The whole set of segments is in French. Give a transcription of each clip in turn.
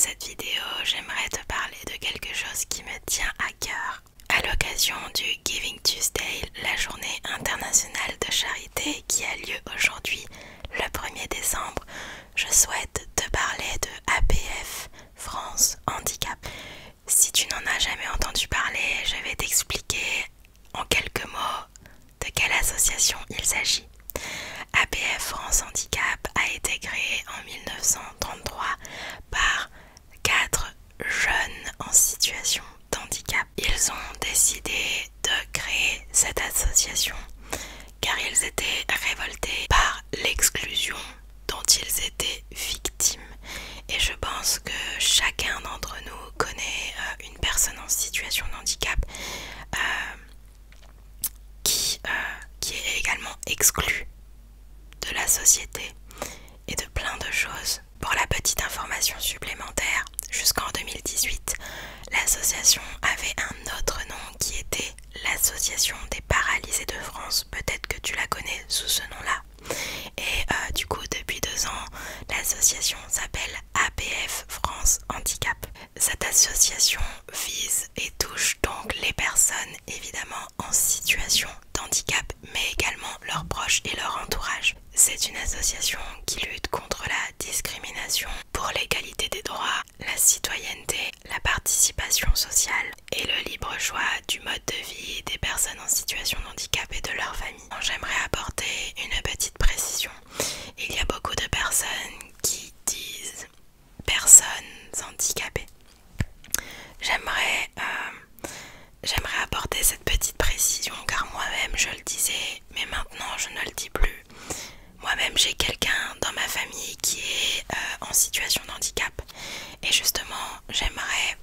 cette vidéo, j'aimerais te parler de quelque chose qui me tient à cœur. À l'occasion du Giving Tuesday, la journée internationale de charité qui a lieu aujourd'hui, le 1er décembre, je souhaite te parler de APF France Handicap. Si tu n'en as jamais entendu parler, je vais t'expliquer en quelques mots de quelle association il s'agit. APF France Handicap a été créé en 1933 par 4 jeunes en situation de handicap. Ils ont décidé de créer cette association car ils étaient révoltés par l'exclusion dont ils étaient victimes. Et je pense que chacun d'entre nous connaît une personne en situation de handicap qui est également exclue de la société et de plein de choses. Pour la petite information supplémentaire, jusqu'en 2018, l'association avait un autre nom qui était l'Association des paralysés de France. Peut-être que tu la connais sous ce nom-là. Et du coup, depuis 2 ans, l'association s'appelle APF France Handicap. Cette association vise et touche donc les personnes évidemment en situation de handicap, mais également leurs proches et leur entourage. C'est une association qui lutte contre la discrimination, pour l'égalité des droits, la citoyenneté, la participation sociale et le libre choix du mode de vie des personnes en situation de handicap et de leur famille. J'aimerais apporter une petite précision. Il y a beaucoup de personnes qui disent personnes handicapées. J'aimerais apporter cette petite précision car moi-même je le disais, mais maintenant je ne le dis plus. Moi-même j'ai quelqu'un dans ma famille qui est en situation de handicap et justement j'aimerais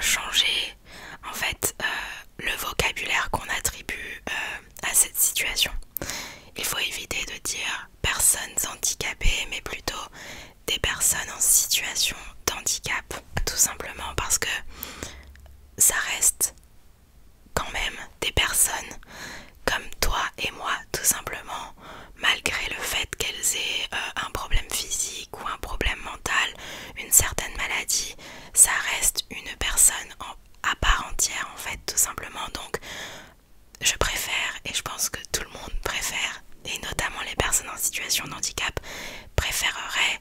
changer en fait le vocabulaire qu'on attribue à cette situation. Il faut éviter de dire personnes handicapées mais plutôt des personnes en situation de handicap, tout simplement parce que ça reste quand même des personnes comme toi et moi, tout simplement, malgré le fait qu'elles aient un problème physique ou un problème mental, une certaine maladie, ça reste une personne à part entière en fait, tout simplement. Donc je préfère, et je pense que tout le monde préfère, et notamment les personnes en situation de handicap préféreraient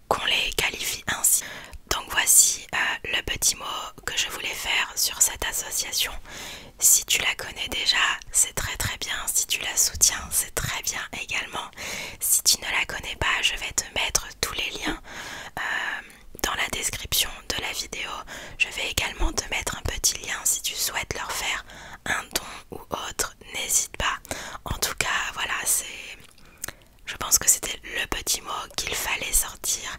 qu'on les qualifie ainsi. Donc voici le petit mot que je voulais faire sur cette association. Si tu la connais déjà, c'est très très bien. Si tu la soutiens, c'est très bien également. Si tu ne la connais pas, je vais te mettre tous les liens dans la description de la vidéo. Je vais également te mettre un petit lien si tu souhaites leur faire un don ou autre. N'hésite pas. En tout cas, voilà, je pense que c'était le petit mot qu'il fallait sortir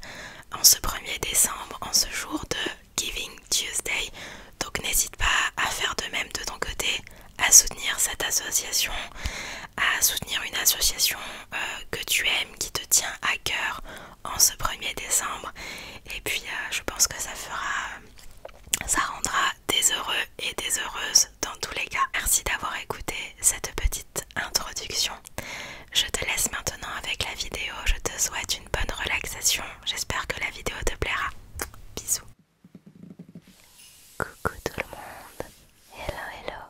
en ce 1er décembre, en ce jour de Giving Tuesday. Donc n'hésite pas à faire de même de ton côté, à soutenir cette association, à soutenir une association que tu aimes, qui te tient à cœur en ce 1er décembre. Et puis je pense que ça rendra des heureux et des heureuses dans tous les cas. Merci d'avoir écouté cette petite introduction. Je te laisse maintenant avec la vidéo. Je te souhaite une bonne relaxation. J'espère que la vidéo te plaira. Bisous. Coucou tout le monde. Hello hello.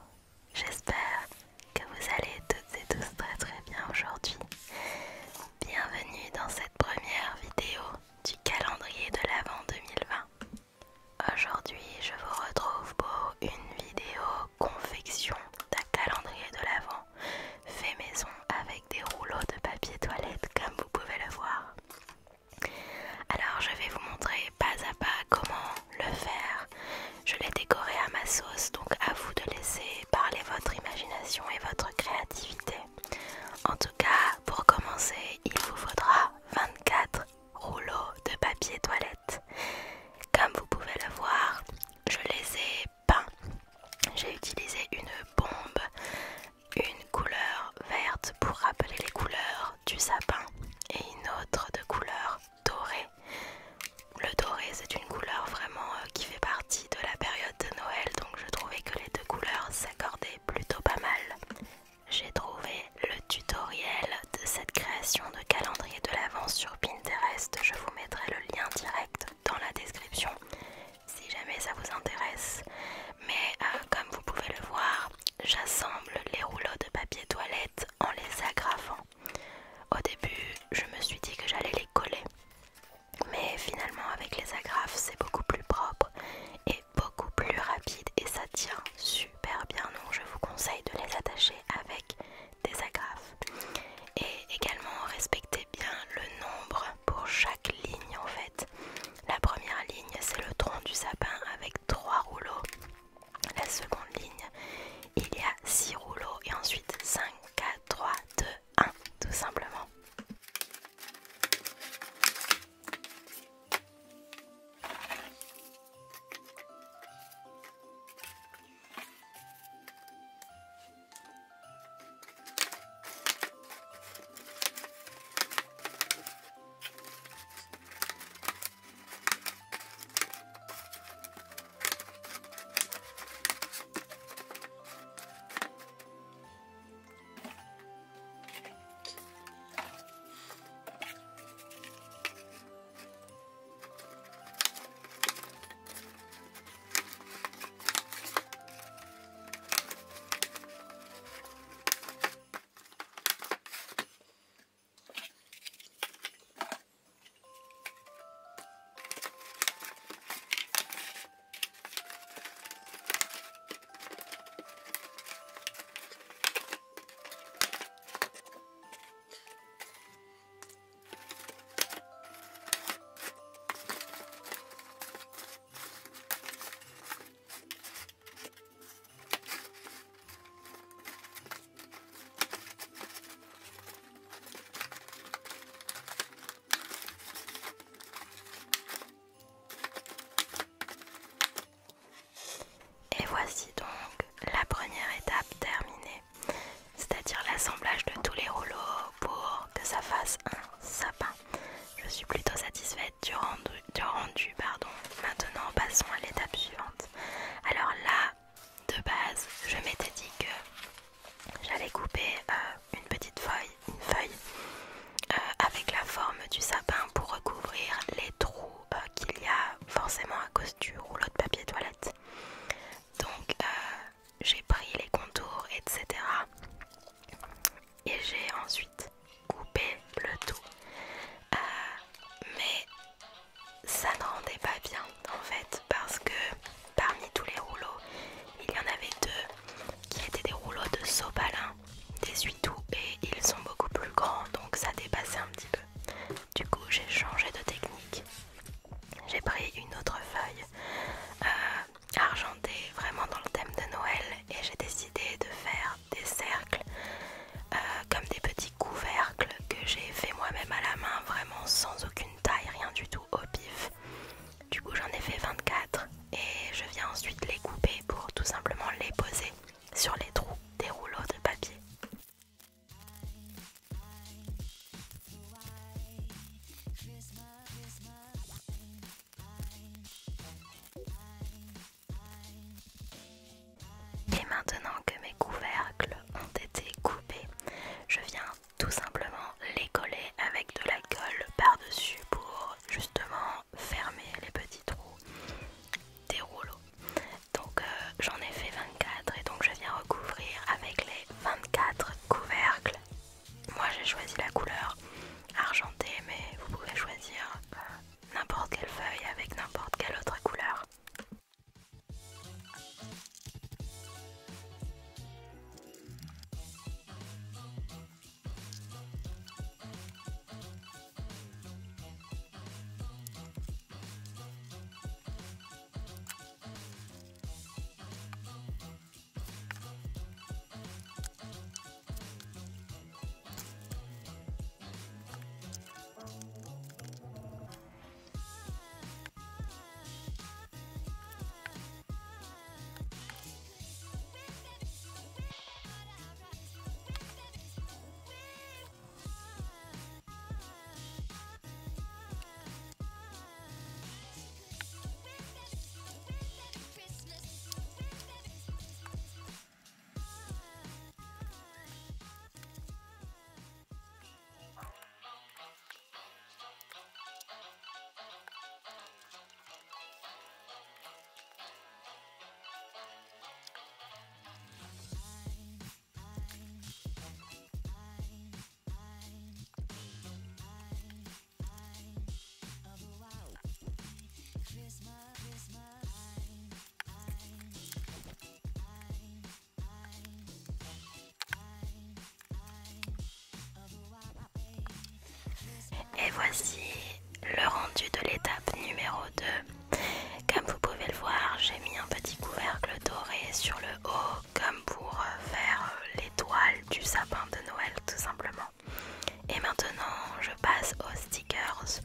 J'espère que vous allez toutes et tous très très bien aujourd'hui. Bienvenue dans cette première vidéo du calendrier de l'Avent 2020. Aujourd'hui, je vous retrouve pour une vidéo confection d'un calendrier de l'Avent fait maison avec des rouleaux de papier toilette comme vous pouvez le voir. Alors je vais vous montrer pas à pas comment le faire. Je l'ai décoré à ma sauce, donc à vous de laisser parler votre imagination et votre créativité. En tout cas, pour commencer, il vous faudra 24 rouleaux de papier toilette. Comme vous pouvez le voir, je les ai peints. J'ai utilisé une bombe, une couleur verte pour rappeler les couleurs du sapin et une autre de couleur dorée. Le doré, c'est une couleur vraiment qui fait partie de la période de Noël, donc je trouvais que les deux couleurs s'accordaient plutôt pas mal. J'ai trouvé le tutoriel de cette création de calendrier de l'Avent j'assemble les rouleaux de papier toilette en les agrafant. Au début, je me suis dit que j'allais les coller, mais finalement avec les agrafes c'est beaucoup plus propre et beaucoup plus rapide et ça tient super bien, donc je vous conseille de les attacher avec des agrafes. Et également respectez bien le nombre pour chaque ligne en fait. La première ligne c'est le tronc du sapin avec 3 rouleaux. La seconde ligne il y a 6 rouleaux et ensuite 5, 4, 3, 2, 1 tout simplement. Et voici donc la première étape terminée, c'est-à-dire l'assemblage de tous les rouleaux pour que ça fasse un sapin. Je suis plutôt satisfaite du rendu, pardon. Maintenant passons à l'étape suivante. Alors là, de base, je m'étais dit que j'allais couper une feuille avec la forme du sapin pour recouvrir les trous qu'il y a forcément à cause du rouleau de papier toilette. Donc j'ai pris les contours etc. et j'ai ensuite coupé le tout. Mais ça ne rendait pas bien en fait parce que parmi tous les rouleaux, il y en avait 2 qui étaient des rouleaux de sopalin, d'essuie-tout et ils sont beaucoup plus grands donc ça dépassait un petit peu. Du coup j'ai changé de technique. J'ai pris une autre feuille argentée vraiment dans le thème de Noël et j'ai décidé de faire des cercles comme des petits couverts voici le rendu de l'étape numéro 2. Comme vous pouvez le voir, j'ai mis un petit couvercle doré sur le haut comme pour faire l'étoile du sapin de Noël tout simplement. Et maintenant je passe aux stickers.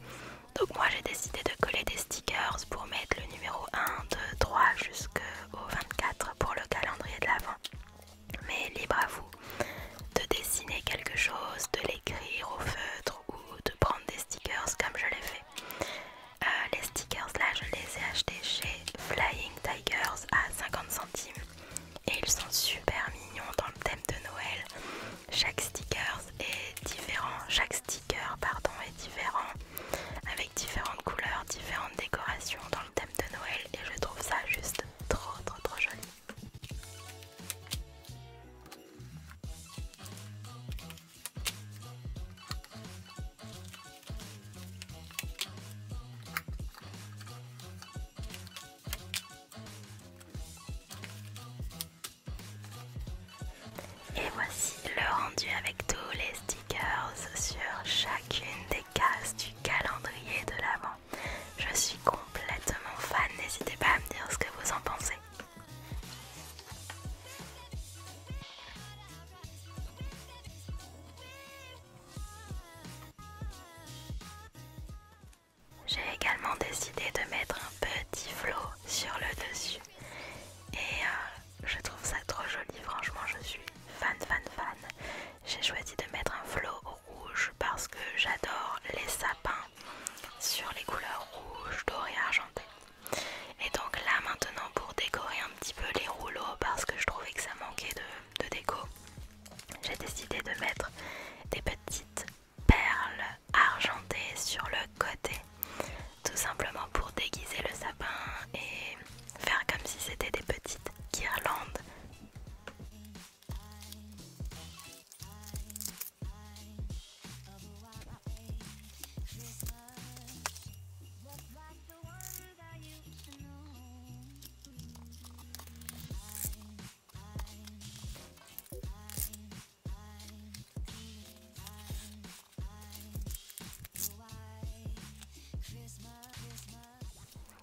Donc moi j'ai décidé de coller des stickers pour mettre le numéro 1, 2, 3 jusqu'au 24 pour le calendrier de l'Avent. Mais libre à vous de dessiner quelque chose, de l'écrire au feutre ou de prendre des stickers comme je l'ai fait. Les stickers là je les ai achetés chez Flying Tigers à 50 centimes et ils sont super mignons dans le thème de Noël. Chaque sticker est différent, est différent avec différentes couleurs, différentes décorations dans le thème de Noël et je trouve ça juste trop joli. Et voici le rendu avec tous les stickers sur chacune des cases du calendrier de l'Avent. Je suis complètement fan, n'hésitez pas à me dire ce que vous en pensez. J'ai également décidé de mettre un petit flot sur le dessus et je trouve ça trop joli, franchement je suis fan. J'ai choisi de mettre un flot rouge parce que j'adore les sapins sur les couleurs rouge, doré, argenté. Et donc là maintenant pour décorer un petit peu les rouleaux parce que je trouvais que ça manquait de déco, j'ai décidé de mettre des petites perles argentées sur le côté, tout simplement pour déguiser le sapin et faire comme si c'était des petites guirlandes.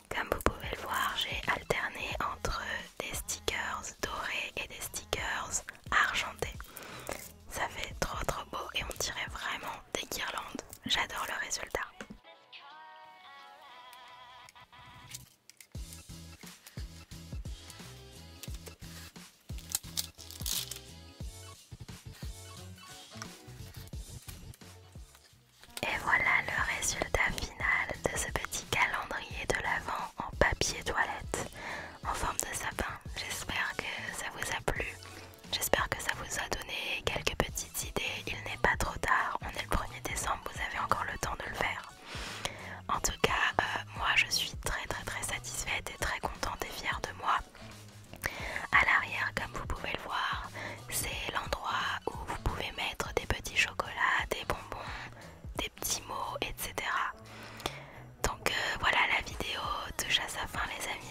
Comme vous pouvez le voir, j'ai alterné entre des stickers dorés et des stickers argentés. Ça fait trop beau et on dirait vraiment des guirlandes. J'adore le résultat. Et voilà le résultat final de ce petit calendrier de l'Avent en papier toilette en forme de sapin. J'espère que ça vous a plu, j'espère que ça vous a donné quelques petites idées. Il n'est pas trop tard, on est le 1er décembre, vous avez encore le temps de le faire. En tout cas, moi je suis très satisfaite et très contente et fière de moi. À l'arrière, comme vous pouvez le voir, c'est l'endroit où vous pouvez mettre des petits chocolats, des bonbons, des petits mots, etc. Donc voilà, la vidéo touche à sa fin les amis.